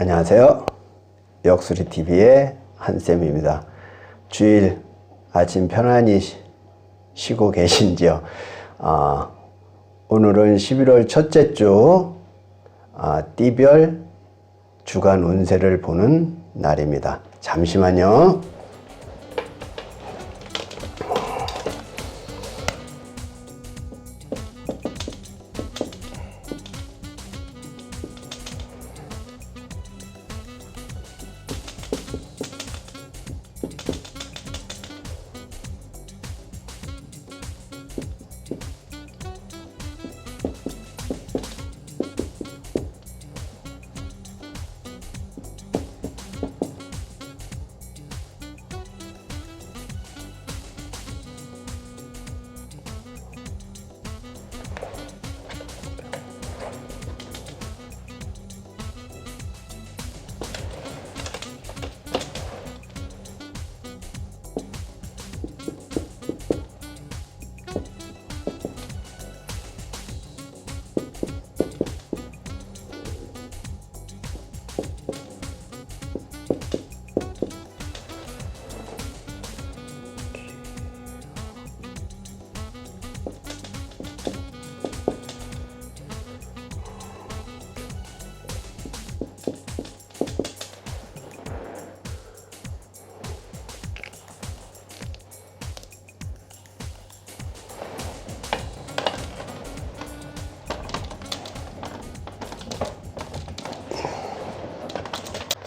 안녕하세요. 역수리TV의 한쌤입니다. 주일 아침 편안히 쉬고 계신지요? 오늘은 11월 첫째 주 띠별 주간 운세를 보는 날입니다. 잠시만요.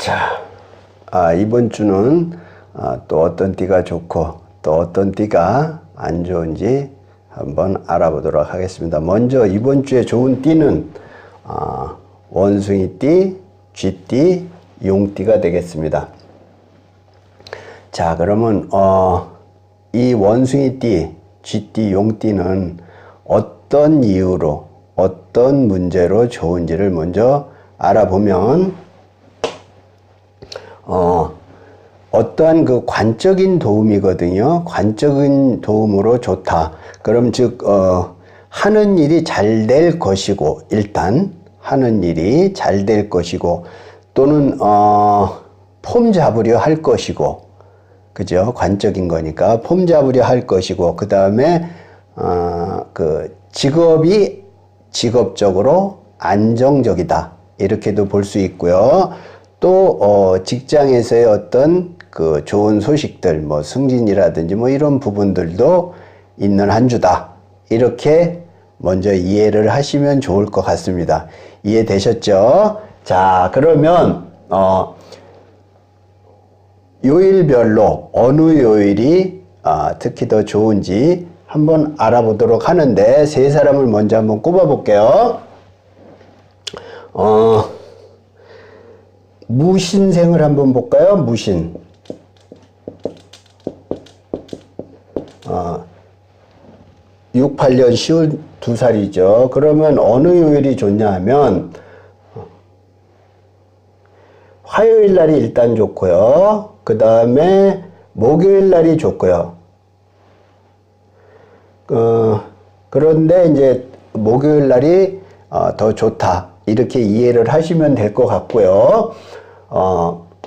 자, 이번 주는 또 어떤 띠가 좋고 또 어떤 띠가 안 좋은지 한번 알아보도록 하겠습니다. 먼저 이번 주에 좋은 띠는 원숭이띠, 쥐띠, 용띠가 되겠습니다. 자, 그러면 이 원숭이띠, 쥐띠, 용띠는 어떤 이유로 어떤 문제로 좋은지를 먼저 알아보면 어떠한 그 관적인 도움이거든요. 관적인 도움으로 좋다. 그럼 즉 하는 일이 잘 될 것이고, 일단 하는 일이 잘 될 것이고, 또는 폼 잡으려 할 것이고, 그죠? 관적인 거니까 폼 잡으려 할 것이고, 그 다음에 그 직업이 직업적으로 안정적이다, 이렇게도 볼 수 있고요. 또 직장에서의 어떤 그 좋은 소식들, 뭐 승진이라든지 뭐 이런 부분들도 있는 한 주다, 이렇게 먼저 이해를 하시면 좋을 것 같습니다. 이해되셨죠? 자, 그러면 요일별로 어느 요일이 특히 더 좋은지 한번 알아보도록 하는데, 세 사람을 먼저 한번 꼽아 볼게요. 무신생을 한번 볼까요? 무신. 68년 10월 2살이죠. 그러면 어느 요일이 좋냐 하면, 화요일 날이 일단 좋고요. 그 다음에 목요일 날이 좋고요. 그런데 이제 목요일 날이 더 좋다, 이렇게 이해를 하시면 될 것 같고요.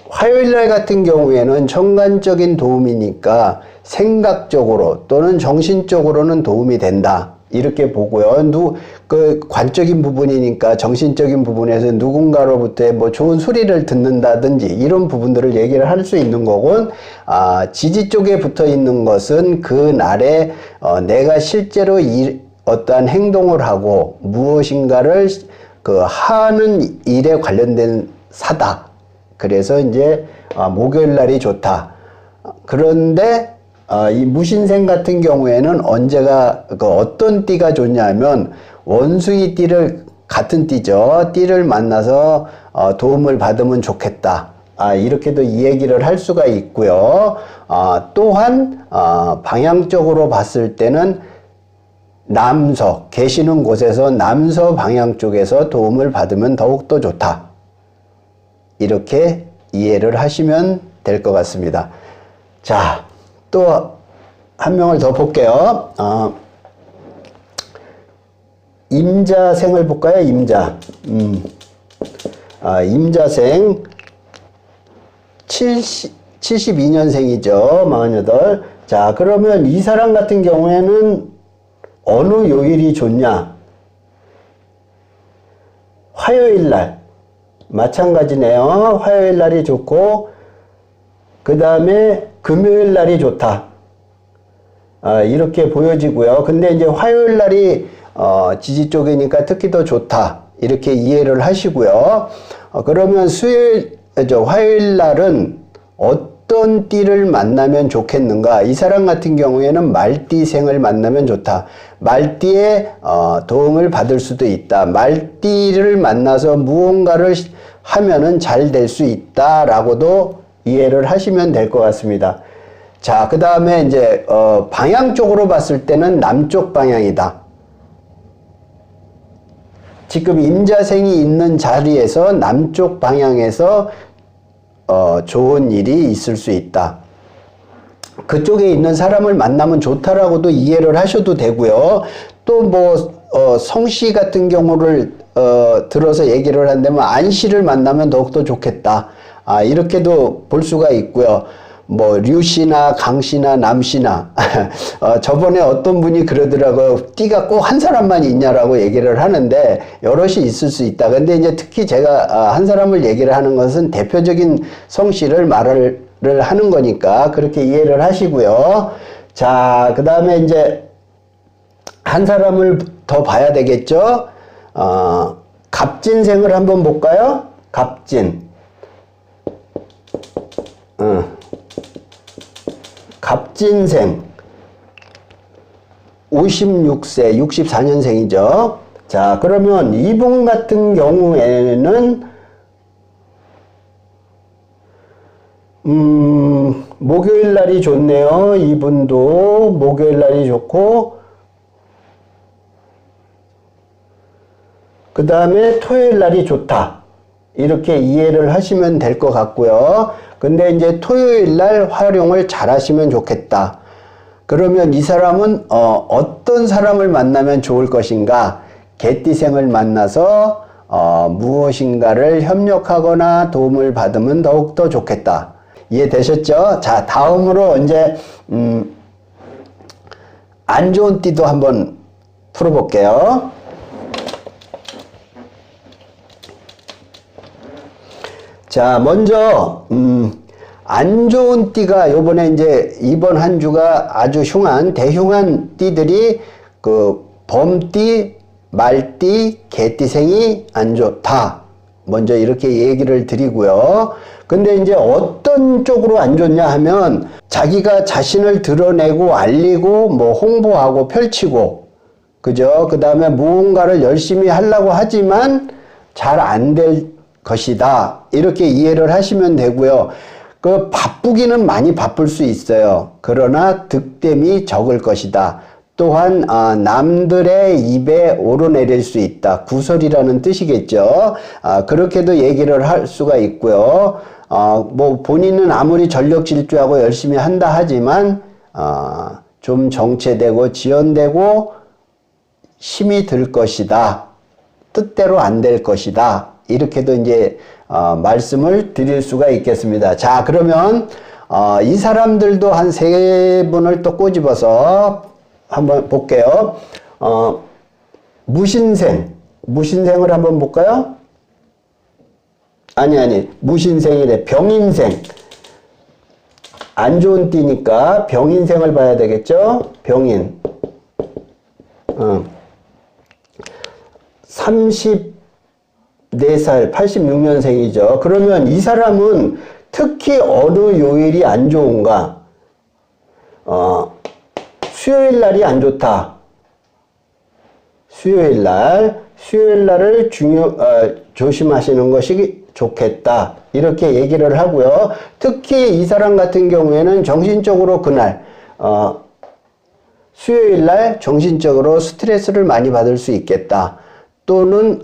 화요일날 같은 경우에는 천간적인 도움이니까 생각적으로 또는 정신적으로는 도움이 된다, 이렇게 보고요. 그 관적인 부분이니까 정신적인 부분에서 누군가로부터 뭐 좋은 소리를 듣는다든지 이런 부분들을 얘기를 할 수 있는 거고, 지지 쪽에 붙어 있는 것은 그 날에 내가 실제로 어떠한 행동을 하고 무엇인가를 그 하는 일에 관련된 사다. 그래서 이제 목요일 날이 좋다. 그런데 이 무신생 같은 경우에는 언제가 어떤 띠가 좋냐면, 원숭이 띠를, 같은 띠죠, 띠를 만나서 도움을 받으면 좋겠다, 이렇게도 이 얘기를 할 수가 있고요. 또한 방향적으로 봤을 때는 남서, 계시는 곳에서 남서 방향 쪽에서 도움을 받으면 더욱더 좋다, 이렇게 이해를 하시면 될 것 같습니다. 자, 또 한 명을 더 볼게요. 임자생을 볼까요? 임자. 임자생 72년생이죠. 48. 자, 그러면 이 사람 같은 경우에는 어느 요일이 좋냐? 화요일 날. 마찬가지네요. 화요일 날이 좋고, 그 다음에 금요일 날이 좋다. 이렇게 보여지고요. 근데 이제 화요일 날이 지지 쪽이니까 특히 더 좋다. 이렇게 이해를 하시고요. 그러면 화요일 날은 어떤 띠를 만나면 좋겠는가? 이 사람 같은 경우에는 말띠생을 만나면 좋다. 말띠의 도움을 받을 수도 있다. 말띠를 만나서 무언가를 하면은 잘 될 수 있다라고도 이해를 하시면 될 것 같습니다. 자, 그 다음에 이제 방향 쪽으로 봤을 때는 남쪽 방향이다. 지금 임자생이 있는 자리에서 남쪽 방향에서 좋은 일이 있을 수 있다. 그쪽에 있는 사람을 만나면 좋다라고도 이해를 하셔도 되고요. 또 뭐 성씨 같은 경우를 들어서 얘기를 한다면 안씨를 만나면 더욱더 좋겠다. 이렇게도 볼 수가 있고요. 뭐 류씨나 강씨나 남씨나 저번에 어떤 분이 그러더라고요. 띠가 꼭 한 사람만 있냐라고 얘기를 하는데 여럿이 있을 수 있다. 근데 이제 특히 제가 한 사람을 얘기를 하는 것은 대표적인 성씨를 말을 하는 거니까 그렇게 이해를 하시고요. 자, 그 다음에 이제 한 사람을 더 봐야 되겠죠. 갑진생을 한번 볼까요? 갑진. 갑진생 56세 64년생이죠. 자, 그러면 이분 같은 경우에는 목요일 날이 좋네요. 이분도 목요일 날이 좋고, 그 다음에 토요일 날이 좋다. 이렇게 이해를 하시면 될 것 같고요. 근데 이제 토요일 날 활용을 잘 하시면 좋겠다. 그러면 이 사람은 어떤 사람을 만나면 좋을 것인가? 개띠생을 만나서 무엇인가를 협력하거나 도움을 받으면 더욱더 좋겠다. 이해되셨죠? 자, 다음으로 이제 안 좋은 띠도 한번 풀어볼게요. 자, 먼저 안 좋은 띠가 요번에 이제 이번 한 주가 아주 흉한 대흉한 띠들이 그 범띠, 말띠, 개띠생이 안 좋다. 먼저 이렇게 얘기를 드리고요. 근데 이제 어떤 쪽으로 안 좋냐 하면 자기가 자신을 드러내고 알리고 뭐 홍보하고 펼치고, 그죠? 그 다음에 무언가를 열심히 하려고 하지만 잘 안 될 것이다. 이렇게 이해를 하시면 되고요. 그 바쁘기는 많이 바쁠 수 있어요. 그러나 득템이 적을 것이다. 또한 남들의 입에 오르내릴 수 있다. 구설이라는 뜻이겠죠. 그렇게도 얘기를 할 수가 있고요. 뭐 본인은 아무리 전력 질주하고 열심히 한다 하지만 좀 정체되고 지연되고 힘이 들 것이다. 뜻대로 안 될 것이다. 이렇게도 이제 말씀을 드릴 수가 있겠습니다. 자, 그러면 이 사람들도 한 세 분을 또 꼬집어서 한번 볼게요. 무신생을 한번 볼까요? 아니 무신생이래. 병인생. 안 좋은 띠니까 병인생을 봐야 되겠죠? 병인. 34살 86년생이죠. 그러면 이 사람은 특히 어느 요일이 안 좋은가? 수요일 날이 안 좋다. 수요일 날을 조심하시는 것이 좋겠다. 이렇게 얘기를 하고요. 특히 이 사람 같은 경우에는 정신적으로 그날, 수요일 날 정신적으로 스트레스를 많이 받을 수 있겠다. 또는,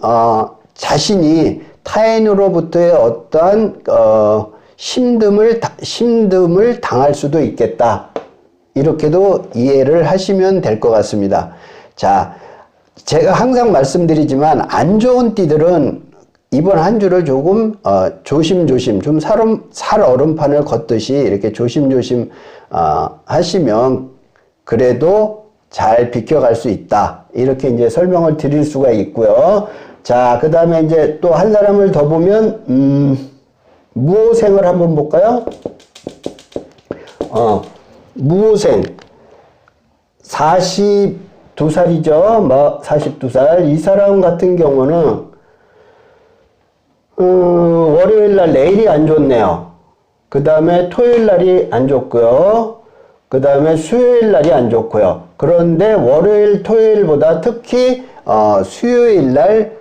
자신이 타인으로부터의 어떠한, 힘듦을 당할 수도 있겠다. 이렇게도 이해를 하시면 될 것 같습니다. 자, 제가 항상 말씀드리지만 안 좋은 띠들은 이번 한 주를 조금 조심조심 좀 살얼음판을 걷듯이 이렇게 조심조심 하시면 그래도 잘 비켜갈 수 있다. 이렇게 이제 설명을 드릴 수가 있고요. 자, 그 다음에 이제 또 한 사람을 더 보면 무호생을 한번 볼까요? 무호생 42살이죠. 뭐 42살. 이 사람 같은 경우는 월요일날 내일이 안 좋네요. 그 다음에 토요일날이 안 좋고요. 그 다음에 수요일날이 안 좋고요. 그런데 월요일, 토요일보다 특히 수요일날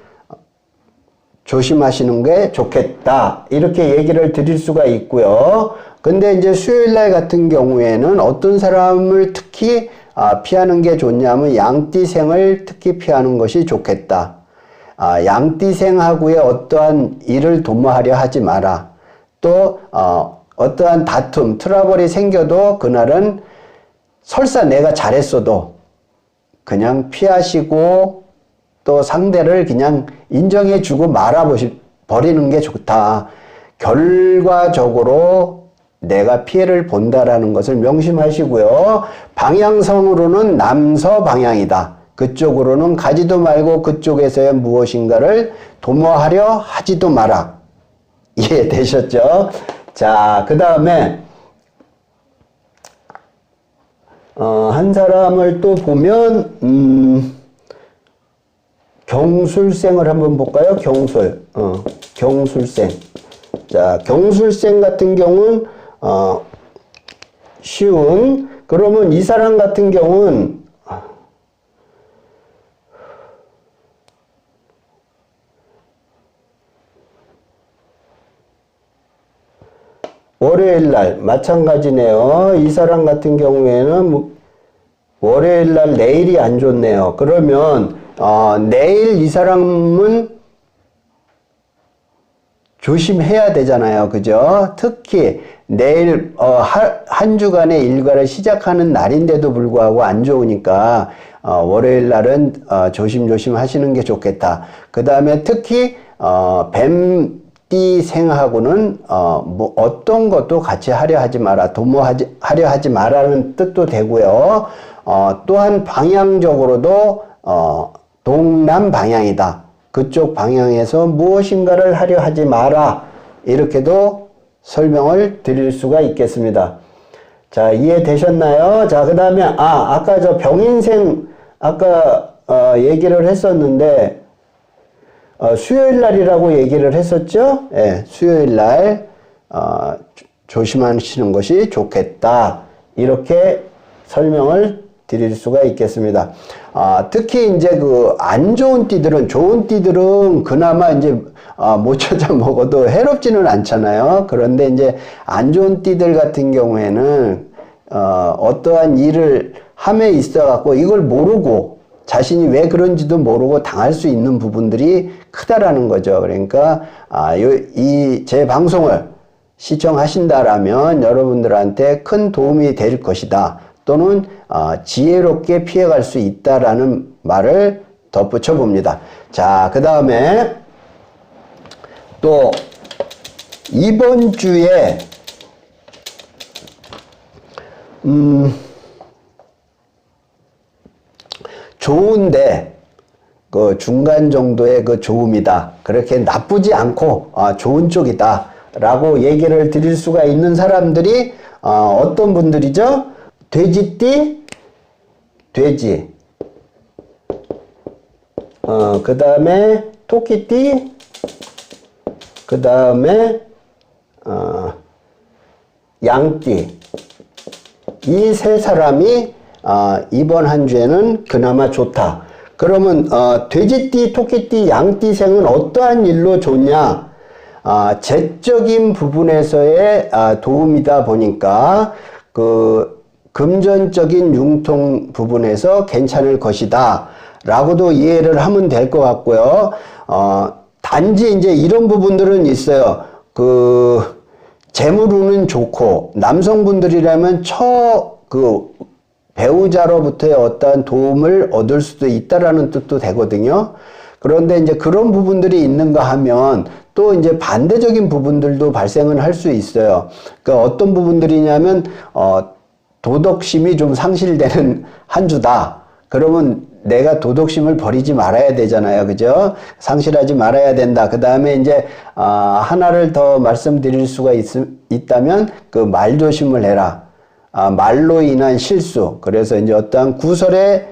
조심하시는 게 좋겠다. 이렇게 얘기를 드릴 수가 있고요. 근데 이제 수요일날 같은 경우에는 어떤 사람을 특히 피하는 게 좋냐면 양띠생을 특히 피하는 것이 좋겠다. 양띠생하고의 어떠한 일을 도모하려 하지 마라. 또 어떠한 다툼, 트러블이 생겨도 그날은 설사 내가 잘했어도 그냥 피하시고 또 상대를 그냥 인정해주고 말아버리는 게 좋다. 결과적으로 내가 피해를 본다라는 것을 명심하시고요. 방향성으로는 남서 방향이다. 그쪽으로는 가지도 말고 그쪽에서의 무엇인가를 도모하려 하지도 마라. 이해되셨죠? 자, 그 다음에 한 사람을 또 보면 경술생을 한번 볼까요? 경술생. 자, 경술생 같은 경우는 쉬운. 그러면 이 사람 같은 경우는 월요일날 마찬가지네요. 이 사람 같은 경우에는 월요일날 내일이 안 좋네요. 그러면 내일 이 사람은 조심해야 되잖아요. 그죠? 특히 내일 한 주간의 일과를 시작하는 날인데도 불구하고 안 좋으니까 월요일 날은 조심조심 하시는 게 좋겠다. 그 다음에 특히 뱀띠생하고는 뭐 어떤 것도 같이 하려 하지 마라. 도모하려 하지 마라는 뜻도 되고요. 또한 방향적으로도 동남 방향이다. 그쪽 방향에서 무엇인가를 하려 하지 마라. 이렇게도 설명을 드릴 수가 있겠습니다. 자, 이해되셨나요? 자, 그 다음에 아까 저 병인생 아까 얘기를 했었는데 수요일 날이라고 얘기를 했었죠? 예, 수요일 날 조심하시는 것이 좋겠다. 이렇게 설명을 드릴 수가 있겠습니다. 특히 이제 그 안 좋은 띠들은, 좋은 띠들은 그나마 이제 못 찾아 먹어도 해롭지는 않잖아요. 그런데 이제 안 좋은 띠들 같은 경우에는 어떠한 일을 함에 있어 갖고 이걸 모르고 자신이 왜 그런지도 모르고 당할 수 있는 부분들이 크다라는 거죠. 그러니까 이 제 방송을 시청하신다라면 여러분들한테 큰 도움이 될 것이다. 또는 지혜롭게 피해갈 수 있다라는 말을 덧붙여 봅니다. 자, 그 다음에 또 이번 주에 좋은데 그 중간 정도의 그 좋음이다. 그렇게 나쁘지 않고 좋은 쪽이다 라고 얘기를 드릴 수가 있는 사람들이 어떤 분들이죠? 돼지띠, 돼지. 그 다음에 토끼띠, 그 다음에 양띠. 이 세 사람이 이번 한 주에는 그나마 좋다. 그러면 돼지띠, 토끼띠, 양띠생은 어떠한 일로 좋냐? 재적인 부분에서의 도움이다 보니까 그 금전적인 융통 부분에서 괜찮을 것이다 라고도 이해를 하면 될 것 같고요. 단지 이제 이런 부분들은 있어요. 그 재물운은 좋고 남성분들이라면 그 배우자로부터의 어떠한 도움을 얻을 수도 있다라는 뜻도 되거든요. 그런데 이제 그런 부분들이 있는가 하면 또 이제 반대적인 부분들도 발생은 할 수 있어요. 그러니까 어떤 부분들이냐면, 도덕심이 좀 상실되는 한 주다. 그러면 내가 도덕심을 버리지 말아야 되잖아요. 그죠? 상실하지 말아야 된다. 그 다음에 이제, 하나를 더 말씀드릴 수가 있다면, 그 말조심을 해라. 말로 인한 실수. 그래서 이제 어떠한 구설의,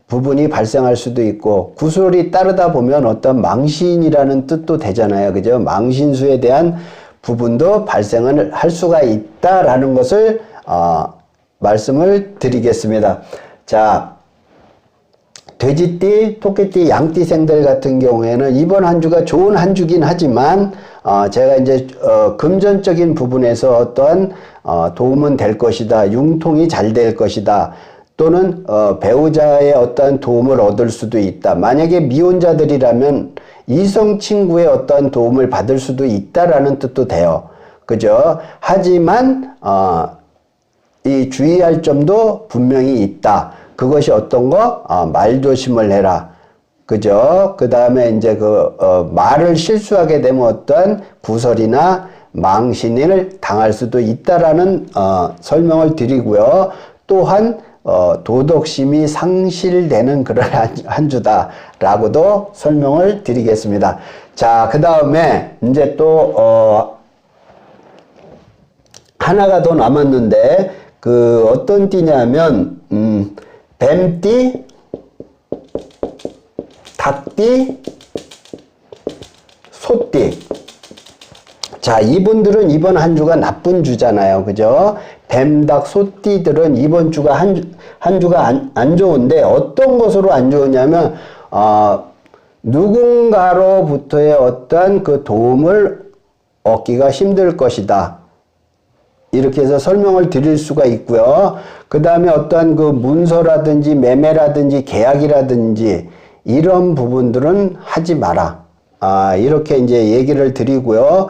부분이 발생할 수도 있고, 구설이 따르다 보면 어떤 망신이라는 뜻도 되잖아요. 그죠? 망신수에 대한 부분도 발생을 할 수가 있다라는 것을, 말씀을 드리겠습니다. 자, 돼지띠, 토끼띠, 양띠생들 같은 경우에는 이번 한 주가 좋은 한 주긴 하지만, 제가 이제, 금전적인 부분에서 어떠한, 도움은 될 것이다. 융통이 잘 될 것이다. 또는 배우자의 어떠한 도움을 얻을 수도 있다. 만약에 미혼자들이라면 이성 친구의 어떠한 도움을 받을 수도 있다라는 뜻도 돼요. 그죠? 하지만 이 주의할 점도 분명히 있다. 그것이 어떤 거? 말조심을 해라. 그죠? 그 다음에 이제 말을 실수하게 되면 어떤 구설이나 망신을 당할 수도 있다라는 설명을 드리고요. 또한 도덕심이 상실되는 그런 한 주다라고도 설명을 드리겠습니다. 자, 그 다음에 이제 또 하나가 더 남았는데 어떤 띠냐면 뱀띠, 닭띠, 소띠. 자, 이분들은 이번 한 주가 나쁜 주잖아요. 그죠? 뱀, 닭, 소띠들은 이번 주가 한 주가 안 좋은데 어떤 것으로 안 좋으냐면, 누군가로부터의 어떤 그 도움을 얻기가 힘들 것이다. 이렇게 해서 설명을 드릴 수가 있고요. 그 다음에 어떠한 그 문서라든지 매매라든지 계약이라든지 이런 부분들은 하지 마라. 이렇게 이제 얘기를 드리고요.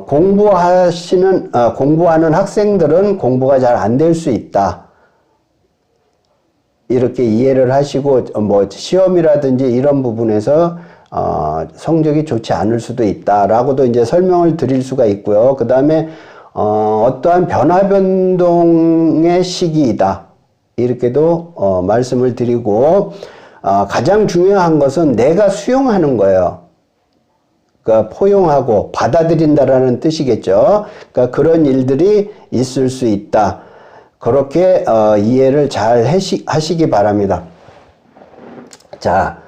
공부하는 학생들은 공부가 잘 안 될 수 있다. 이렇게 이해를 하시고, 시험이라든지 이런 부분에서, 성적이 좋지 않을 수도 있다라고도 이제 설명을 드릴 수가 있고요. 그 다음에, 어떠한 변화 변동의 시기이다. 이렇게도, 말씀을 드리고, 가장 중요한 것은 내가 수용하는 거예요. 그러니까 포용하고 받아들인다라는 뜻이겠죠. 그러니까 그런 일들이 있을 수 있다. 그렇게 이해를 잘 하시기 바랍니다. 자,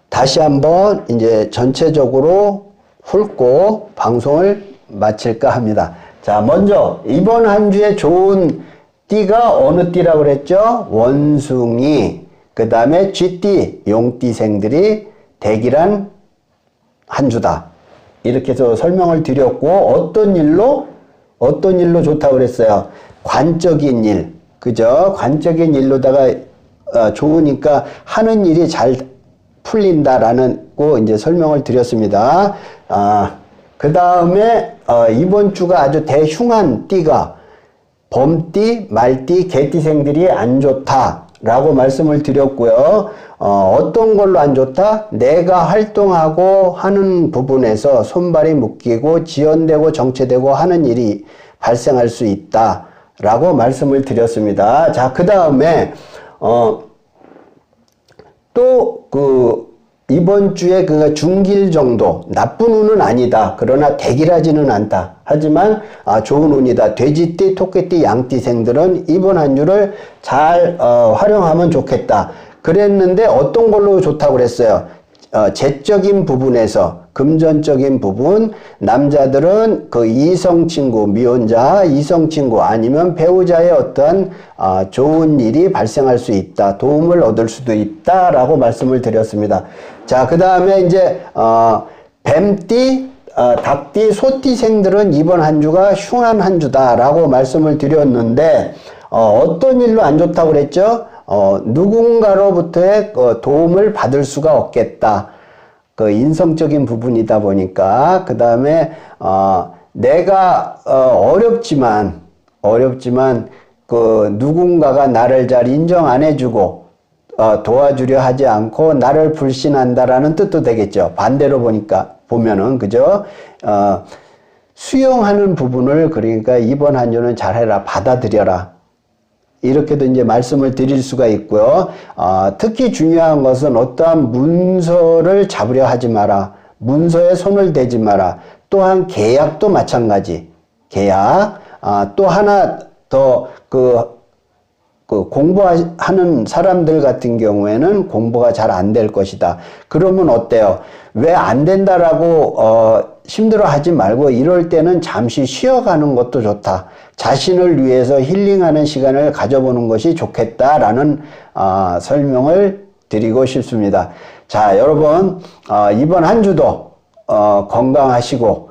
다시 한번 이제 전체적으로 훑고 방송을 마칠까 합니다. 자, 먼저 이번 한 주에 좋은 띠가 어느 띠라고 그랬죠? 원숭이, 그 다음에 쥐띠, 용띠생들이 대기란 한 주다. 이렇게 해서 설명을 드렸고, 어떤 일로 좋다고 그랬어요? 관적인 일. 그죠? 관적인 일로다가, 좋으니까 하는 일이 잘 풀린다라는 거 이제 설명을 드렸습니다. 그 다음에, 이번 주가 아주 대흉한 띠가 범띠, 말띠, 개띠생들이 안 좋다라고 말씀을 드렸고요. 어떤 걸로 안 좋다? 내가 활동하고 하는 부분에서 손발이 묶이고 지연되고 정체되고 하는 일이 발생할 수 있다라고 말씀을 드렸습니다. 자, 그 다음에 또 이번 주에 중길 정도, 나쁜 운은 아니다. 그러나 대길하지는 않다. 하지만 좋은 운이다. 돼지띠, 토끼띠, 양띠생들은 이번 한 주를 잘 활용하면 좋겠다. 그랬는데 어떤 걸로 좋다고 그랬어요? 재적인 부분에서, 금전적인 부분, 남자들은 이성친구, 미혼자, 이성친구 아니면 배우자의 어떤 좋은 일이 발생할 수 있다. 도움을 얻을 수도 있다라고 말씀을 드렸습니다. 자, 그 다음에 이제 뱀띠, 닭띠, 소띠생들은 이번 한 주가 흉한 한 주다라고 말씀을 드렸는데 어떤 일로 안 좋다고 그랬죠? 누군가로부터의 도움을 받을 수가 없겠다. 인성적인 부분이다 보니까. 그 다음에, 내가, 어렵지만, 누군가가 나를 잘 인정 안 해주고, 도와주려 하지 않고 나를 불신한다라는 뜻도 되겠죠. 반대로 보면은 그죠? 수용하는 부분을 그러니까 이번 한 주는 잘해라, 받아들여라. 이렇게도 이제 말씀을 드릴 수가 있고요. 특히 중요한 것은 어떠한 문서를 잡으려 하지 마라. 문서에 손을 대지 마라. 또한 계약도 마찬가지. 계약. 또 하나 더 공부하는 사람들 같은 경우에는 공부가 잘 안 될 것이다. 그러면 어때요? 왜 안 된다라고 힘들어하지 말고 이럴 때는 잠시 쉬어가는 것도 좋다. 자신을 위해서 힐링하는 시간을 가져보는 것이 좋겠다라는 설명을 드리고 싶습니다. 자, 여러분 이번 한 주도 건강하시고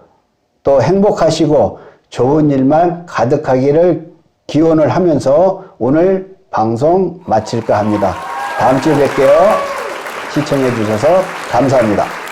또 행복하시고 좋은 일만 가득하기를 기원을 하면서 오늘 방송 마칠까 합니다. 다음 주에 뵐게요. 시청해 주셔서 감사합니다.